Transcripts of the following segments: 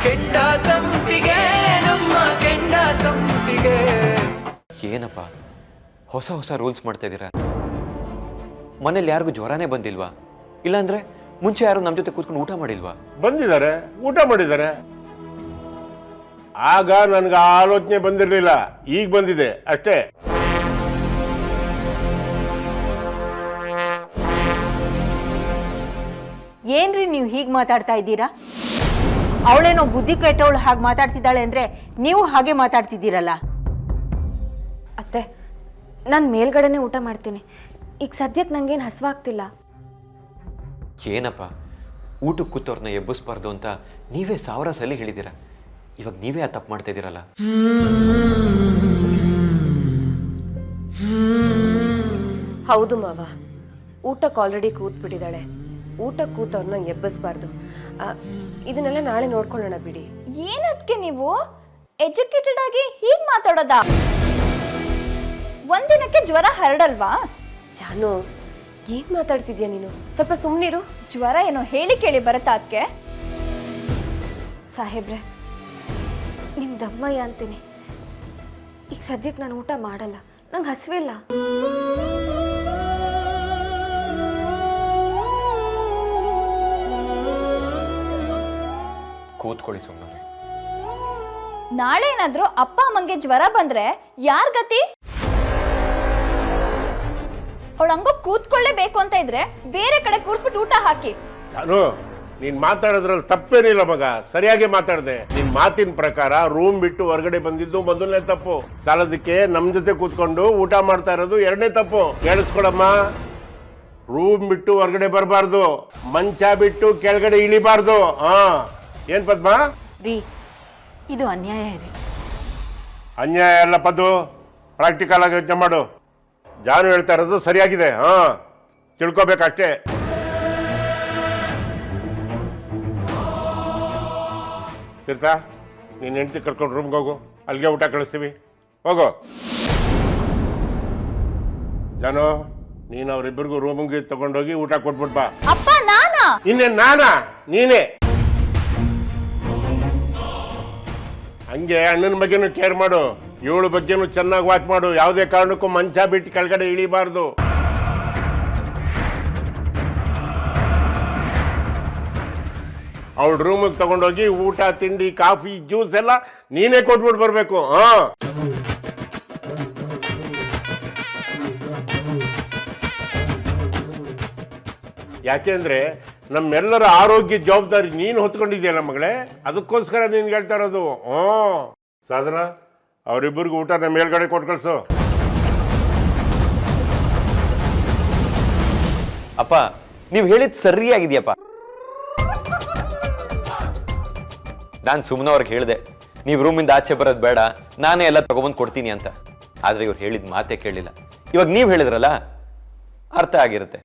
ಕೆಂಡ ಸಂಪಿಗೆ ನಮ್ಮ ಕೆಂಡ ಸಂಪಿಗೆ. ಏನಪ್ಪ ಹೊಸ ಹೊಸ ರೂಲ್ಸ್ ಮಾಡ್ತಾ ಇದ್ದೀರಾ? ಮನೇಲಿ ಯಾರಿಗೂ ಜ್ವರನೇ ಬಂದಿಲ್ವಾ? ಇಲ್ಲಾಂದ್ರೆ ಮುಂಚೆ ಯಾರು ನಮ್ಮ ಜೊತೆ ಕೂತ್ಕೊಂಡು ಊಟ ಮಾಡಿಲ್ವಾ? ಬಂದಿದ್ದಾರೆ, ಊಟ ಮಾಡಿದ್ದಾರೆ. ಆಗ ನನ್ಗೆ ಆಲೋಚನೆ ಬಂದಿರಲಿಲ್ಲ, ಈಗ ಬಂದಿದೆ ಅಷ್ಟೇ. ಏನ್ರಿ ನೀವು ಹೀಗೆ ಮಾತಾಡ್ತಾ ಇದ್ದೀರಾ? ಅವಳೇನೋ ಬುದ್ಧಿ ಕೆಟ್ಟವಳು ಹಾಗೆ ಮಾತಾಡ್ತಿದ್ದಾಳೆ ಅಂದ್ರೆ ನೀವು ಹಾಗೆ ಮಾತಾಡ್ತಿದ್ದೀರಲ್ಲ. ಅತ್ತೆ, ನಾನು ಮೇಲ್ಗಡೆನೆ ಊಟ ಮಾಡ್ತೀನಿ. ಈಗ ಸದ್ಯಕ್ಕೆ ನಂಗೇನು ಹಸುವಾಗ್ತಿಲ್ಲ. ಏನಪ್ಪ ಊಟಕ್ಕೆ ಕೂತವ್ರನ್ನ ಎಬ್ಬಿಸ್ಬಾರ್ದು ಅಂತ ನೀವೇ 1000 ಸಲ ಹೇಳಿದ್ದೀರಾ. ಇವಾಗ ನೀವೇ ಆ ತಪ್ಪು ಮಾಡ್ತಾ ಇದ್ದೀರಲ್ಲ. ಹೌದು ಮಾವ, ಊಟಕ್ಕೆ ಆಲ್ರೆಡಿ ಕೂತ್ಬಿಟ್ಟಿದ್ದಾಳೆ. ಊಟಕ್ಕೆ ಕೂತವ್ರನ್ನ ಎಬ್ಬಿಸ್ಬಾರ್ದು. ಇದನ್ನೆಲ್ಲ ನಾಳೆ ನೋಡ್ಕೊಳ್ಳೋಣ ಬಿಡಿ. ಏನದಕ್ಕೆ ನೀವು ಎಜುಕೇಟೆಡ್ ಆಗಿ ಹೀಗೆ ಮಾತಾಡೋದಾ? ಒಂದಿನಕ್ಕೆ ಜ್ವರ ಹರಡಲ್ವಾ? ಜಾನು, ಏನ್ ಮಾತಾಡ್ತಿದ್ಯಾ ನೀನು? ಸ್ವಲ್ಪ ಸುಮ್ಮನಿರು. ಜ್ವರ ಏನೋ ಹೇಳಿ ಕೇಳಿ ಬರುತ್ತಾ ಅದಕ್ಕೆ? ಸಾಹೇಬ್ರೆ, ನಿಮ್ಮ ದಮ್ಮಯ್ಯ ಅಂತೀನಿ. ಈಗ ಸದ್ಯಕ್ಕೆ ನಾನು ಊಟ ಮಾಡಲ್ಲ, ನಂಗೆ ಹಸಿವಿಲ್ಲ. ಕೂತ್ಕೊಳ್ಳಿ ಸುಮ್ಮನೆ. ನಾಳೆ ಏನಾದ್ರೂ ಅಪ್ಪ ಅಮ್ಮಂಗೆ ಜ್ವರ ಬಂದ್ರೆ ಯಾರ್ ಗತಿ? ಅವಳು ಹಂಗೋ ಕೂತ್ಕೊಳ್ಳೇಬೇಕು ಅಂತ ಇದ್ರೆ ಬೇರೆ ಕಡೆ ಕೂರ್ಸ್ಬಿಟ್ಟು ಊಟ ಹಾಕಿ. ಜಾನು, ನೀನ್ ಮಾತಾಡೋದ್ರಲ್ಲಿ ತಪ್ಪೇನಿಲ್ಲ ಮಗ, ಸರಿಯಾಗಿ ಮಾತಾಡ್ದೆ. ನಿನ್ ಮಾತಿನ ಪ್ರಕಾರ ರೂಮ್ ಬಿಟ್ಟು ಹೊರಗಡೆ ಬಂದಿದ್ದು ಮೊದಲನೇ ತಪ್ಪು. ಸಾಲದಕ್ಕೆ ನಮ್ ಜೊತೆ ಕೂತ್ಕೊಂಡು ಊಟ ಮಾಡ್ತಾ ಇರೋದು 2ನೇ ತಪ್ಪು. ಕೇಳಿಸ್ಕೊಡಮ್ಮ, ರೂಮ್ ಬಿಟ್ಟು ಹೊರಗಡೆ ಬರಬಾರ್ದು, ಮಂಚ ಬಿಟ್ಟು ಕೆಳಗಡೆ ಇಳಿಬಾರ್ದು. ಏನ್ ಪದ್ಮ? ರೀ, ಇದು ಅನ್ಯಾಯ ರೀ. ಅನ್ಯಾಯ ಅಲ್ಲ ಪದ್ದು, ಪ್ರಾಕ್ಟಿಕಲ್ ಆಗಿ ಯೋಚನೆ ಮಾಡು. ಜಾನು ಹೇಳ್ತಾ ಇರೋದು ಸರಿಯಾಗಿದೆ. ತಿಳ್ಕೊಬೇಕಷ್ಟೇ. ತೀರ್ಥ, ನೀನು ಹೆಂಡತಿ ಕರ್ಕೊಂಡು ರೂಮ್ಗೆ ಹೋಗು, ಅಲ್ಲಿಗೆ ಊಟ ಕಳಿಸ್ತೀವಿ. ಹೋಗು. ಜಾನು, ನೀನು ಅವ್ರಿಬ್ಬರಿಗೂ ರೂಮಿಗೆ ತಗೊಂಡೋಗಿ ಊಟ ಕೊಟ್ಬಿಟ್ ಬಾ. ಅಪ್ಪ ನಾನಾ? ಇನ್ನೇನು ನಾನಾ? ನೀನೇ. ಹಂಗೆ ಅಣ್ಣನ ಬಗ್ಗೆನೂ ಕೇರ್ ಮಾಡು, ಇವಳ ಬಗ್ಗೆನೂ ಚೆನ್ನಾಗಿ ವಾಚ್ ಮಾಡು. ಯಾವುದೇ ಕಾರಣಕ್ಕೂ ಮಂಚ ಬಿಟ್ಟು ಕೆಳಗಡೆ ಇಳಿಬಾರ್ದು. ಅವಳ ರೂಮಿಗೆ ತಗೊಂಡೋಗಿ ಊಟ, ತಿಂಡಿ, ಕಾಫಿ, ಜ್ಯೂಸ್ ಎಲ್ಲ ನೀನೇ ಕೊಟ್ಬಿಟ್ಟು ಬರಬೇಕು. ಯಾಕೆಂದ್ರೆ ನಮ್ಮೆಲ್ಲರ ಆರೋಗ್ಯ ಜವಾಬ್ದಾರಿ ನೀನು ಹೊತ್ಕೊಂಡಿದ್ಯಲ್ಲ ಮಗಳೇ, ಅದಕ್ಕೋಸ್ಕರ ನೀನು ಹೇಳ್ತಾ ಇರೋದು. ಸಾಧನ, ಅವರಿಬ್ಬರಿಗೂ ಊಟ ನಮ್ಮ ಮೇಲ್ಗಡೆ ಕೊಟ್ಟು ಕಳ್ಸು. ಅಪ್ಪ, ನೀವು ಹೇಳಿದ್ ಸರಿಯಾಗಿದೆಯಪ್ಪ. ನಾನು ಸುಮ್ಮನೆ ಅವ್ರಿಗೆ ಹೇಳಿದೆ, ನೀವು ರೂಮಿಂದ ಆಚೆ ಬರೋದು ಬೇಡ, ನಾನೇ ಎಲ್ಲ ತಗೊಬಂದು ಕೊಡ್ತೀನಿ ಅಂತ. ಆದ್ರೆ ಇವ್ರು ಹೇಳಿದ ಮಾತೇ ಕೇಳಿಲ್ಲ. ಇವಾಗ ನೀವು ಹೇಳಿದ್ರಲ್ಲ, ಅರ್ಥ ಆಗಿರುತ್ತೆ.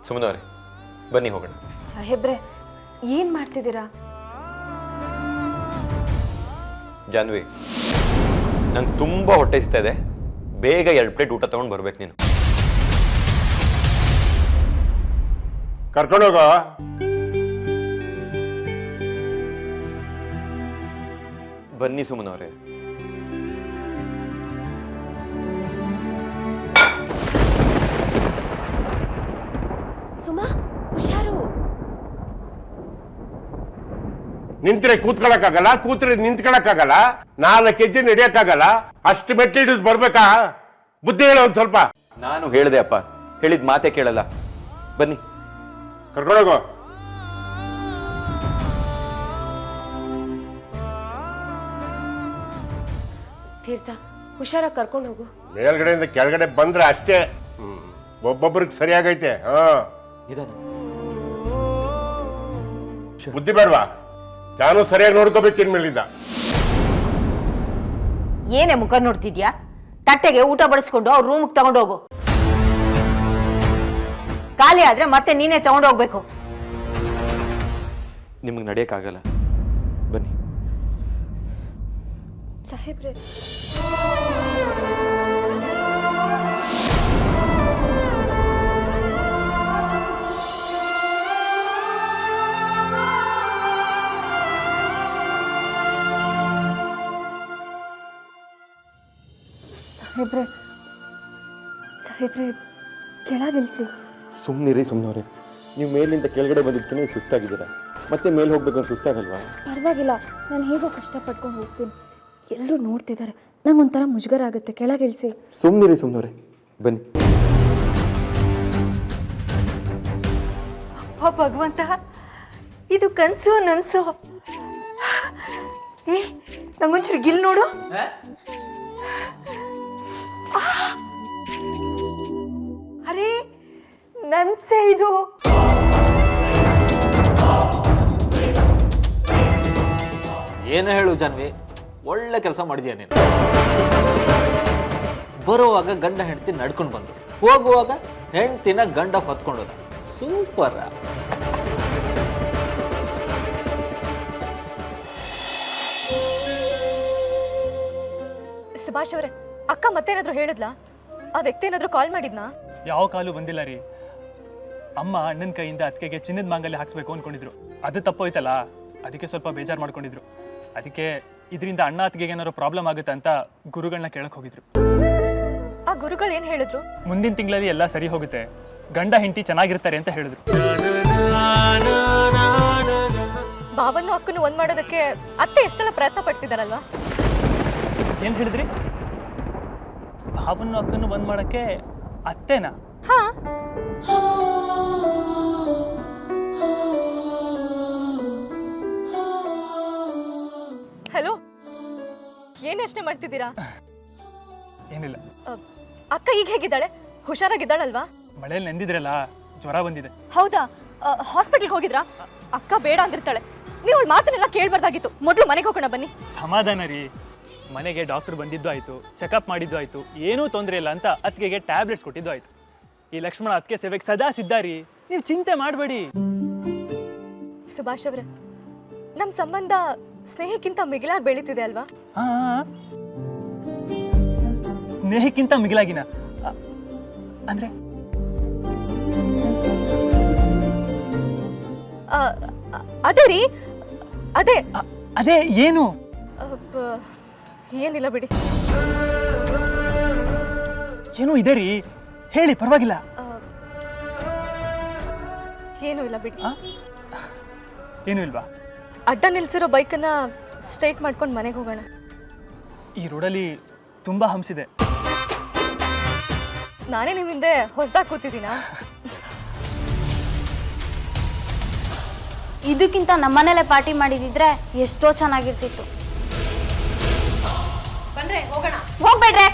ಸುಮ್ಮನವ್ರೆ, ಬನ್ನಿ ಹೋಗೋಣ. ಸಾಹೇಬ್ರೆ, ಏನ್ ಮಾಡ್ತಿದ್ದೀರಾ? ಜಾನ್ವಿ, ನಂಗೆ ತುಂಬಾ ಹೊಟ್ಟೆ ಸಿಗ್ತಾ ಇದೆ. ಬೇಗ 2 ಪ್ಲೇಟ್ ಊಟ ತಗೊಂಡು ಬರ್ಬೇಕು ನೀನು. ಕರ್ಕೊಂಡೋಗ. ಬನ್ನಿ ಸುಮ್ಮನವ್ರೆ. ಸುಮಾ, ಹುಷಾರು. ನಿಂತ್ರೆ ಕೂತ್ಕೊಳಕ್ಕಾಗಲ್ಲ, ಕೂತ್ರೆ ನಿಂತ್ಕೊಳಕ್ಕಾಗಲ್ಲ, 4 ಹೆಜ್ಜೆ ನಡೆಯಕ್ಕಾಗಲ್ಲ. ಅಷ್ಟು ಮೆಟ್ಟಿಡಿದ್ ಬರ್ಬೇಕಾ? ಬುದ್ಧಿ ಹೇಳ ಒಂದ್ ಸ್ವಲ್ಪ. ನಾನು ಹೇಳಿದೆ ಅಪ್ಪ, ಹೇಳಿದ ಮಾತೇ ಕೇಳಲ್ಲ. ಬನ್ನಿ, ಕರ್ಕೊಂಡೋಗೋ. ತೀರ್ಥ, ಹುಷಾರಾಗಿ ಕರ್ಕೊಂಡು ಹೋಗು. ಮೇಲ್ಗಡೆಯಿಂದ ಕೆಳಗಡೆ ಬಂದ್ರೆ ಅಷ್ಟೇ. ಒಬ್ಬೊಬ್ರಿಗೆ ಸರಿಯಾಗೈತೆ. ಬುದ್ಧಿ ಬೇಡವಾ? ನಾನು ಸರಿಯಾಗಿ ನೋಡ್ಕೋಬೇಕು ಇನ್ಮೇಲಿಂದ. ಏನೇ ಮುಖ ನೋಡ್ತಿದ್ಯಾ? ತಟ್ಟೆಗೆ ಊಟ ಬಡಿಸ್ಕೊಂಡು ಅವ್ರ ರೂಮ್ಗೆ ತಗೊಂಡೋಗು. ಖಾಲಿ ಆದ್ರೆ ಮತ್ತೆ ನೀನೇ ತಗೊಂಡೋಗ್ಬೇಕು. ನಿಮಗೆ ನಡೆಯಕ್ಕಾಗಲ್ಲ, ಬನ್ನಿ. ಸಾಹೇಬ್ರೆ, ಸಾಹೇಬ್ರೆ ಸಾಹೇಬ್ರೆ ಕೆಳಗಿಳಿಸಿ. ಸುಮ್ಮನಿರಿ ಸುಮ್ಮನವ್ರೆ, ನೀವು ಮೇಲಿಂದ ಕೆಳಗಡೆ ಬಂದಿದ್ದಕ್ಕೆ ಸುಸ್ತಾಗಿದ್ದೀರಾ, ಮತ್ತೆ ಮೇಲೆ ಹೋಗ್ಬೇಕು ಅಂತ ಸುಸ್ತಾಗಲ್ವಾ? ಪರವಾಗಿಲ್ಲ, ನಾನು ಹೇಗೋ ಕಷ್ಟಪಟ್ಕೊಂಡು ಹೋಗ್ತೀನಿ. ಎಲ್ಲರೂ ನೋಡ್ತಿದ್ದಾರೆ, ನಂಗೆ ಒಂಥರ ಮುಜುಗರ ಆಗುತ್ತೆ. ಕೆಳಗಿಳಿಸಿ. ಸುಮ್ಮನಿರಿ ಸುಮ್ಮನವ್ರೆ, ಬನ್ನಿ. ಓ ಭಗವಂತ, ಇದು ಕನ್ಸು ನನ್ಸು. ಏ ನಂಗೊಂಚೂರು ಗಿಲ್ ನೋಡು. ಅರೆ ನನ್ಸೆ ಇದು. ಏನು ಹೇಳು ಜಾನ್ವಿ, ಒಳ್ಳೆ ಕೆಲಸ ಮಾಡಿದ್ಯಾ ನೀನು. ಬರುವಾಗ ಗಂಡ ಹೆಂಡತಿ ನಡ್ಕೊಂಡು ಬಂದು, ಹೋಗುವಾಗ ಹೆಂಡತಿನ ಗಂಡ ಹೊತ್ಕೊಂಡೋದ. ಸೂಪರ್. ಸುಭಾಷ್ ಅವರೇ, ಅಕ್ಕ ಮತ್ತೇನಾದ್ರು ಹೇಳಿದ್ಲಾ? ಆ ವ್ಯಕ್ತಿ ಏನಾದ್ರು ಕಾಲ್ ಮಾಡಿದ್ನಾ? ಯಾವ ಕಾಲು ಬಂದಿಲ್ಲ ರೀ. ಅಮ್ಮ ಅಣ್ಣನ ಕೈಯಿಂದ ಅದಕ್ಕೆ ಚಿನ್ನದ ಮಾಂಗಲ್ಯ ಹಾಕ್ಸ್ಬೇಕು ಅನ್ಕೊಂಡಿದ್ರು, ಅದು ತಪ್ಪೋಯ್ತಲ್ಲ, ಅದಕ್ಕೆ ಸ್ವಲ್ಪ ಬೇಜಾರು ಮಾಡ್ಕೊಂಡಿದ್ರು. ಅದಕ್ಕೆ ಇದರಿಂದ ಅಣ್ಣ ಅತ್ತಿಗೆಗೆ ಏನಾದ್ರು ಪ್ರಾಬ್ಲಮ್ ಆಗುತ್ತೆ ಅಂತ ಗುರುಗಳನ್ನ ಕೇಳಕ್ ಹೋಗಿದ್ರು. ಆ ಗುರುಗಳು ಏನ್ ಹೇಳಿದ್ರು? ಮುಂದಿನ ತಿಂಗಳಲ್ಲಿ ಎಲ್ಲ ಸರಿ ಹೋಗುತ್ತೆ, ಗಂಡ ಹೆಂಡತಿ ಚೆನ್ನಾಗಿರ್ತಾರೆ ಅಂತ ಹೇಳಿದ್ರು. ಭಾವನ್ನು ಅಕ್ಕನು ಒಂದ್ ಮಾಡೋದಕ್ಕೆ ಅತ್ತೆ ಎಷ್ಟೆಲ್ಲ ಪ್ರಯತ್ನ ಪಡ್ತಿದಾರಲ್ವಾ? ಏನ್ ಹೇಳಿದ್ರಿ? ಭಾವನ್ನು ಅಕ್ಕನ್ನು ಒಂದ್ ಮಾಡಕ್ಕೆ ಅತ್ತೇನಾ? ಹಾ. ಹಲೋ, ಏನ್ ಯೋಚನೆ ಮಾಡ್ತಿದ್ದೀರಾ? ಏನಿಲ್ಲ. ಅಕ್ಕ ಈಗ ಹೇಗಿದ್ದಾಳೆ? ಹುಷಾರಾಗಿದ್ದಾಳಲ್ವಾ? ಮಳೆಯಲ್ಲಿ ನೆಂದಿದ್ರಲ್ಲ, ಜ್ವರ ಬಂದಿದೆ. ಹೌದಾ? ಹಾಸ್ಪಿಟಲ್ಗೆ ಹೋಗಿದ್ರಾ? ಅಕ್ಕ ಬೇಡ ಅಂದಿರ್ತಾಳೆ. ನೀವು ಅವಳ ಮಾತನ್ನೆಲ್ಲ ಕೇಳ್ಬಾರ್ದಾಗಿತ್ತು. ಮೊದಲು ಮನೆಗೆ ಹೋಗೋಣ ಬನ್ನಿ. ಸಮಾಧಾನ ರೀ, ಮನೆಗೆ ಡಾಕ್ಟರ್ ಬಂದಿದ್ದು ಆಯ್ತು, ಚೆಕಪ್ ಮಾಡಿದ್ದು ಆಯ್ತು, ಏನೂ ತೊಂದರೆ ಇಲ್ಲ ಅಂತ ಅತ್ತಿಗೆಗೆ ಟ್ಯಾಬ್ಲೆಟ್ಸ್ ಕೊಟ್ಟಿದ್ದು ಆಯ್ತು. ಈ ಲಕ್ಷ್ಮಣ ಅತ್ತಿಗೆ ಸೇವೆಗೆ ಸದಾ ಸಿದ್ಧಾರಿ, ನೀವು ಚಿಂತೆ ಮಾಡಬೇಡಿ. ಸುಭಾಷ್ ಅವರೇ, ನಮ್ಮ ಸಂಬಂಧ ಸ್ನೇಹಕ್ಕಿಂತ ಮಿಗಿಲಾಗಿ ಬೆಳೀತಿದೆ ಅಲ್ವಾ? ಹಾ, ಸ್ನೇಹಕ್ಕಿಂತ ಮಿಗಿಲಾಗಿನ ಅಂದ್ರೆ? ಅದೇ ರೀ, ಅದೇ ಅದೇ ಏನು? ಏನಿಲ್ಲ ಬಿಡಿ. ಏನೋ ಇದೆ ರೀ, ಹೇಳಿ, ಪರವಾಗಿಲ್ಲ. ಏನೂ ಇಲ್ಲ ಬಿಡಿ. ಏನೂ ಇಲ್ವಾ? ಅಡ್ಡ ನಿಲ್ಸಿರೋ ಬೈಕನ್ನ ಸ್ಟ್ರೈಟ್ ಮಾಡ್ಕೊಂಡು ಮನೆಗೆ ಹೋಗೋಣ. ಈ ರೋಡಲ್ಲಿ ತುಂಬಾ ಹಂಸಿದೆ. ನಾನೇ ನಿಮ್ಮ ಹಿಂದೆ ಹೊಸದಾಗಿ ಕೂತಿದ್ದೀನಾ? ಇದಕ್ಕಿಂತ ನಮ್ಮನೇಲೆ ಪಾರ್ಟಿ ಮಾಡಿದಿದ್ರೆ ಎಷ್ಟೋ ಚೆನ್ನಾಗಿರ್ತಿತ್ತು. ಹೋಗ್ಬೇಡ್ರೆ.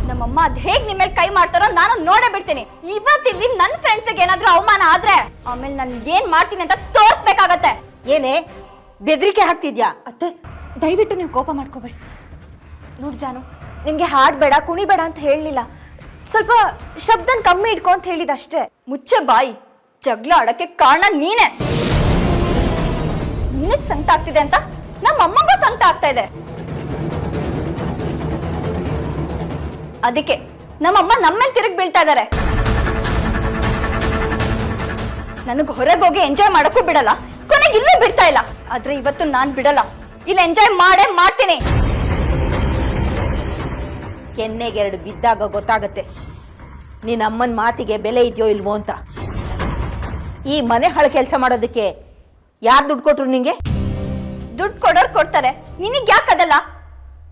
ನಮ್ಮಮ್ಮ ಅದ್ ಹೇಗ್ ನಿಮ್ಮ ಮೇಲೆ ಕೈ ಮಾಡ್ತಾರೋ ನಾನು ನೋಡೇ ಬಿಡ್ತೀನಿ. ಇವತ್ತಿಲ್ಲಿ ನನ್ನ ಫ್ರೆಂಡ್ಸ್ಗೆ ಏನಾದ್ರೂ ಅವಮಾನ ಆದ್ರೆ ಆಮೇಲೆ ನಾನು ಏನ್ ಮಾಡ್ತೀನಿ ಅಂತ ತೋರಿಸ್ಬೇಕಾಗತ್ತೆ. ಏನೇ ಬೆದರಿಕೆ ಹಾಕ್ತಿದ್ಯಾ? ಅತ್ತೆ, ದಯವಿಟ್ಟು ನೀವು ಕೋಪ ಮಾಡ್ಕೋಬೇಡಿ. ನೋಡ್ ಜಾನು, ನಿಮ್ಗೆ ಹಾಡ್ಬೇಡ ಕುಣಿಬೇಡ ಅಂತ ಹೇಳಲಿಲ್ಲ, ಸ್ವಲ್ಪ ಶಬ್ದನ ಕಮ್ಮಿ ಇಟ್ಕೊ ಅಂತ ಹೇಳಿದಷ್ಟೇ. ಮುಚ್ಚೆ ಬಾಯಿ. ಜಗಳ ಆಡಕ್ಕೆ ಕಾರಣ ನೀನೆ. ನಿನಗ್ ಸಂಕಟ ಆಗ್ತಿದೆ ಅಂತ ನಮ್ಮ ಅಮ್ಮಂಗೂ ಸಂಕಟ ಆಗ್ತಾ ಇದೆ. ಅದಕ್ಕೆ ನಮ್ಮಮ್ಮ ನಮ್ಮೇಲೆ ತಿರುಗಿ ಬೀಳ್ತಾ ಇದಾರೆ. ನನಗ್ ಹೊರಗೆ ಹೋಗಿ ಎಂಜಾಯ್ ಮಾಡಕ್ಕೂ ಬಿಡಲ್ಲ, ಕೊನೆಗೆ ಇಲ್ಲೂ ಬಿಡ್ತಾ ಇಲ್ಲ. ಆದ್ರೆ ಇವತ್ತು ನಾನ್ ಬಿಡಲ್ಲ, ಇಲ್ಲಿ ಎಂಜಾಯ್ ಮಾಡೇ ಮಾಡ್ತೀನಿ. ಕೆನ್ನೆಗೆರಡು ಬಿದ್ದಾಗ ಗೊತ್ತಾಗತ್ತೆ ನಿನ್ನ ಅಮ್ಮನ ಮಾತಿಗೆ ಬೆಲೆ ಇದೆಯೋ ಇಲ್ವೋ ಅಂತ. ಈ ಮನೆ ಹಳ ಕೆಲಸ ಮಾಡೋದಕ್ಕೆ ಯಾರು ದುಡ್ಡು ಕೊಟ್ರು ನಿಂಗೆ? ದುಡ್ಡು ಕೊಡೋರು ಕೊಡ್ತಾರೆ, ನಿನಗ್ ಯಾಕದಲ್ಲ?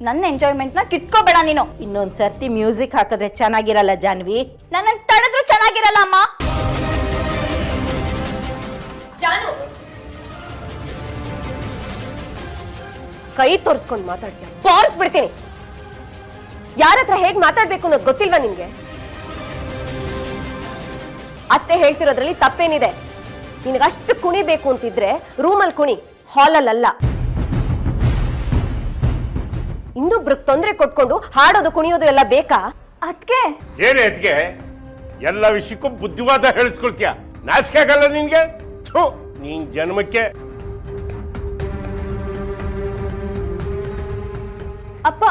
ನನ್ನ ಎಂಜಾಯ್ಮೆಂಟ್ನ ಕಿಟ್ಕೋಬೇಡ ನೀನು. ಇನ್ನೊಂದ್ ಸರ್ತಿ ಮ್ಯೂಸಿಕ್ ಹಾಕಿದ್ರೆ ಚೆನ್ನಾಗಿರಲ್ಲ ಜಾನ್ವಿ. ನನ್ನ ತಡೆದ್ರು ಚೆನ್ನಾಗಿರಲ್ಲ ಅಮ್ಮ. ಜಾನು, ಕೈ ತೋರಿಸ್ಕೊಂಡು ಮಾತಾಡ್ತೀಯ, ಬಾರಿಸ್ಬಿಡ್ತೀನಿ. ಯಾರ ಹತ್ರ ಹೇಗ್ ಮಾತಾಡ್ಬೇಕು ಅನ್ನೋದು ಗೊತ್ತಿಲ್ವಾ ನಿಮ್ಗೆ? ಅತ್ತೆ ಹೇಳ್ತಿರೋದ್ರಲ್ಲಿ ತಪ್ಪೇನಿದೆ? ನಿನಗಷ್ಟು ಕುಣಿಬೇಕು ಅಂತಿದ್ರೆ ರೂಮಲ್ಲಿ ಕುಣಿ, ಹಾಲಲ್ಲ. ಇನ್ನೊಬ್ರಿಗೆ ತೊಂದರೆ ಕೊಟ್ಕೊಂಡು ಹಾಡೋದು ಕುಣಿಯೋದು ಎಲ್ಲ ಬೇಕಾ? ಅದ್ಕೆ ಏನೇ ಅದಕ್ಕೆ ಎಲ್ಲ ವಿಷಯಕ್ಕೂ ಬುದ್ಧಿವಾದ ಹೇಳಿಸ್ಕೊಳ್ತೀಯ? ನಾಚಿಕೆ ಆಗಲ್ಲ ನಿನ್ಗೆ? ಥು, ನೀನ್ ಜನ್ಮಕ್ಕೆ. ಅಪ್ಪ,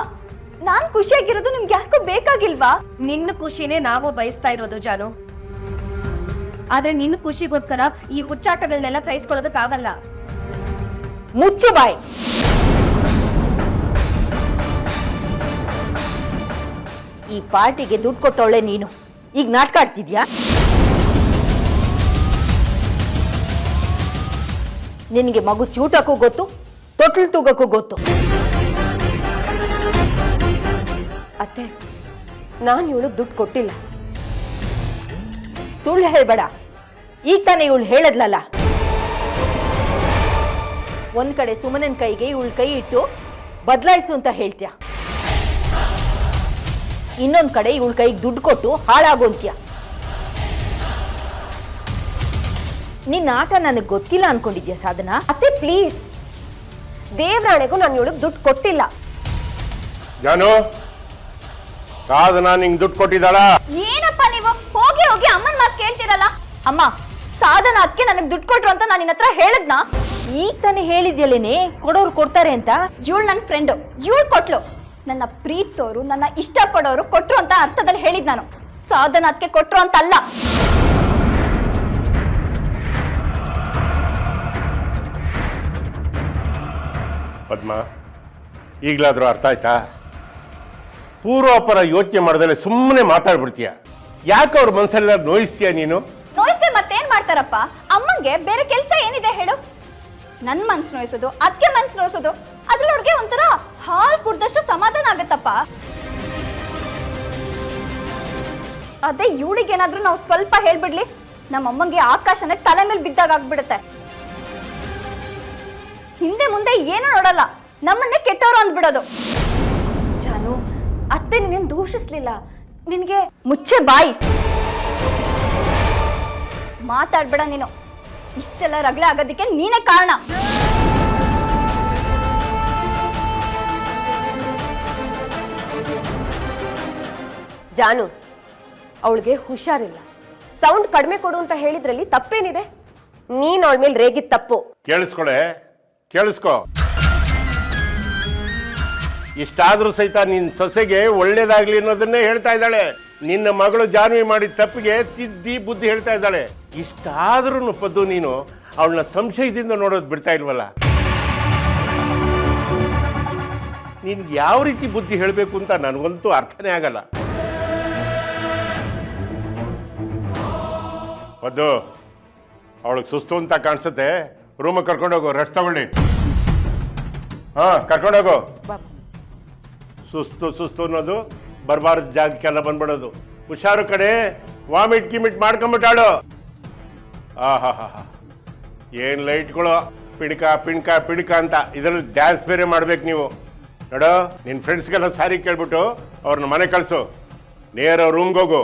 ನಾನ್ ಖುಷಿಯಾಗಿರೋದು ನಿಮ್ಗೆ ಯಾಕೋ ಬೇಕಾಗಿಲ್ವಾ? ನಿನ್ನ ಖುಷಿನೇ ನಾವು ಬಯಸ್ತಾ ಇರೋದು ಜಾನು. ಆದ್ರೆ ನಿನ್ನ ಖುಷಿಗೋಸ್ಕರ ಈ ಹುಚ್ಚಾಟಗಳನ್ನೆಲ್ಲ ಸಹಿಸ್ಕೊಳ್ಳೋದಕ್ಕಾಗಲ್ಲ. ಮುಚ್ಚು ಬಾಯ್. ಈ ಪಾರ್ಟಿಗೆ ದುಡ್ಡು ಕೊಟ್ಟವಳೆ ನೀನು, ಈಗ ನಾಟಕ ಆಡ್ತಿದ್ಯಾ? ನಿನಗೆ ಮಗು ಚೂಟಕ್ಕೂ ಗೊತ್ತು, ತೊಟ್ಲು ತೂಗಕ್ಕೂ ಗೊತ್ತು. ಅತ್ತೆ, ನಾನು ಇವಳು ದುಡ್ಡು ಕೊಟ್ಟಿಲ್ಲ. ಸುಳ್ಳು ಹೇಳ್ಬೇಡ. ಈಗ ತಾನೇ ಇವಳು ಹೇಳದ್ಲಲ್ಲ, ಒಂದ್ ಕಡೆ ಸುಮನನ್ ಕೈಗೆ ಇವಳು ಕೈ ಇಟ್ಟು ಬದಲಾಯಿಸು ಅಂತ ಹೇಳ್ತೀಯ, ಇನ್ನೊಂದ್ ಕಡೆ ಇವಳ ಕೈಗೆ ದುಡ್ಡು ಕೊಟ್ಟು ಹಾಳಾಗೋಂತ್ಯ. ನಿನ್ನ ಆಟ ನನಗೆ ಗೊತ್ತಿಲ್ಲ ಅನ್ಕೊಂಡಿದ್ಯಾ ಸಾಧನಾ? ಅತ್ತೆ ಪ್ಲೀಸ್, ದೇವ್ರಾಣೆಗೂ ನಾನು ಇವಳಿಗೆ ದುಡ್ಡು ಕೊಟ್ಟಿಲ್ಲ. ಜಾನು, ಸಾಧನಾ ನಿಂಗೆ ದುಡ್ಡು ಕೊಟ್ಟಿದ್ದಾಳ? ಏನಪ್ಪ ನೀವು ಹೋಗಿ ಹೋಗಿ ಅಮ್ಮನ ಮಾತು ಕೇಳ್ತೀರಲ್ಲ? ಅಮ್ಮ, ಸಾಧನ ಅದಕ್ಕೆ ನನಗೆ ದುಡ್ಡು ಕೊಟ್ರು ಅಂತ ನಾನು ನಿನ್ನ ಹತ್ರ ಹೇಳಿದ್ನಾ? ಈಗ ತಾನೇ ಹೇಳಿದ್ಯಲ್ಲೇನೆ ಕೊಡೋರು ಕೊಡ್ತಾರೆ ಅಂತ. ಇವಳು ನನ್ನ ಫ್ರೆಂಡು, ಇವಳು ಕೊಟ್ಲು. ನನ್ನ ಪ್ರೀತಿಸೋರು, ನನ್ನ ಇಷ್ಟಪಡೋರು ಕೊಟ್ರು ಅಂತ ಅರ್ಥದಲ್ಲಿ ಹೇಳಿದ್ ನಾನು. ಸಾಧನ ಅದಕ್ಕೆ ಕೊಟ್ರು ಅಂತ ಅಲ್ಲ. ಪದ್ಮ, ಈಗಲಾದರೂ ಅರ್ಥ ಆಯ್ತಾ? ಪೂರ್ವಾಪರ ಯೋಚನೆ ಮಾಡ್ದಲೆ ಸುಮ್ಮನೆ ಮಾತಾಡ್ಬಿಡ್ತೀಯ. ಯಾಕೆ ಅವ್ರ ಮನಸ್ಸೆಲ್ಲ ನೋಯಿಸ್ತೀಯ ನೀನು? ನೋಯಿಸ್ದೆ ಮತ್ತೇನ್ ಮಾಡ್ತಾರಪ್ಪ? ಅಮ್ಮಂಗೆ ಬೇರೆ ಕೆಲಸ ಏನಿದೆ ಹೇಳು? ನನ್ನ ಮನ್ಸು ನೋಯಿಸೋದು, ಅದಕ್ಕೆ ಮನ್ಸು ನೋಯಿಸೋದು, ಅದ್ರಲ್ಲಿ ಅವ್ರಿಗೆ ಒಂಥರ ಹಾಲು ಕುಡ್ದಷ್ಟು ಸಮಾಧಾನ ಆಗತ್ತಪ್ಪ. ಅದೇ ಇವಳಿಗೇನಾದ್ರೂ ನಾವು ಸ್ವಲ್ಪ ಹೇಳ್ಬಿಡ್ಲಿ, ನಮ್ಮ ಅಮ್ಮಂಗೆ ಆಕಾಶನ ತಲೆ ಮೇಲೆ ಬಿದ್ದಾಗ ಆಗ್ಬಿಡುತ್ತೆ. ಹಿಂದೆ ಮುಂದೆ ಏನು ನೋಡಲ್ಲ, ನಮ್ಮನ್ನೇ ಕೆಟ್ಟವರು ಅಂದ್ಬಿಡೋದು. ಜಾನು, ಅತ್ತೆ ನಿನ್ನ ದೂಷಿಸ್ಲಿಲ್ಲ, ನಿನಗೆ ಮುಚ್ಚೆ ಬಾಯಿ. ಮಾತಾಡ್ಬೇಡ ನೀನು. ಇಷ್ಟೆಲ್ಲ ರಗಳೆ ಆಗೋದಕ್ಕೆ ನೀನೇ ಕಾರಣ. ಜಾನು, ಅವಳಿಗೆ ಹುಷಾರಿಲ್ಲ, ಸೌಂಡ್ ಕಡಿಮೆ ಕೊಡು ಅಂತ ಹೇಳಿದ್ರಲ್ಲಿ ತಪ್ಪೇನಿದೆ? ನೀನ್ ಅವಳ ಮೇಲೆ ರೇಗಿದ್ ತಪ್ಪು. ಕೇಳಿಸ್ಕೊ. ಇಷ್ಟಾದ್ರೂ ಸಹಿತ ನಿನ್ನ ಸೊಸೆಗೆ ಒಳ್ಳೇದಾಗ್ಲಿ ಅನ್ನೋದನ್ನೇ ಹೇಳ್ತಾ ಇದ್ದಾಳೆ. ನಿನ್ನ ಮಗಳು ಜಾನ್ವಿ ಮಾಡಿದ ತಪ್ಪಿಗೆ ತಿದ್ದಿ ಬುದ್ಧಿ ಹೇಳ್ತಾ ಇದ್ದಾಳೆ. ಇಷ್ಟಾದ್ರೂ ಪದ್ದು ನೀನು ಅವಳನ್ನ ಸಂಶಯದಿಂದ ನೋಡೋದು ಬಿಡ್ತಾ ಇಲ್ವಲ್ಲ? ನೀನು ಯಾವ ರೀತಿ ಬುದ್ಧಿ ಹೇಳಬೇಕು ಅಂತ ನನಗಂತೂ ಅರ್ಥನೇ ಆಗಲ್ಲ. ಪದ್ದು, ಅವಳಿಗೆ ಸುಸ್ತು ಅಂತ ಕಾಣಿಸುತ್ತೆ, ರೂಮಿಗೆ ಕರ್ಕೊಂಡೋಗು, ರೆಸ್ಟ್ ತಗೊಳ್ಳಿ. ಕರ್ಕೊಂಡೋಗು. ಸುಸ್ತು ಅನ್ನೋದು ಬರಬಾರ್ದು ಜಾಗಕ್ಕೆಲ್ಲ ಬಂದ್ಬಿಡೋದು. ಹುಷಾರು ಕಡೆ, ವಾಮಿಟ್ ಗಿಮಿಟ್ ಮಾಡ್ಕೊಂಬಿಟ್ಟಾಳು. ಏನು ಲೈಟ್ಗಳು ಪಿಣ್ಕ ಅಂತ ಇದರಲ್ಲಿ ಡ್ಯಾನ್ಸ್ ಬೇರೆ ಮಾಡ್ಬೇಕು ನೀವು. ನೋಡೋ, ನಿನ್ನ ಫ್ರೆಂಡ್ಸ್ಗೆಲ್ಲ ಸಾರಿ ಕೇಳ್ಬಿಟ್ಟು ಅವ್ರನ್ನ ಮನೆ ಕಳಿಸು, ನೇರ ರೂಮ್ಗೆ ಹೋಗು.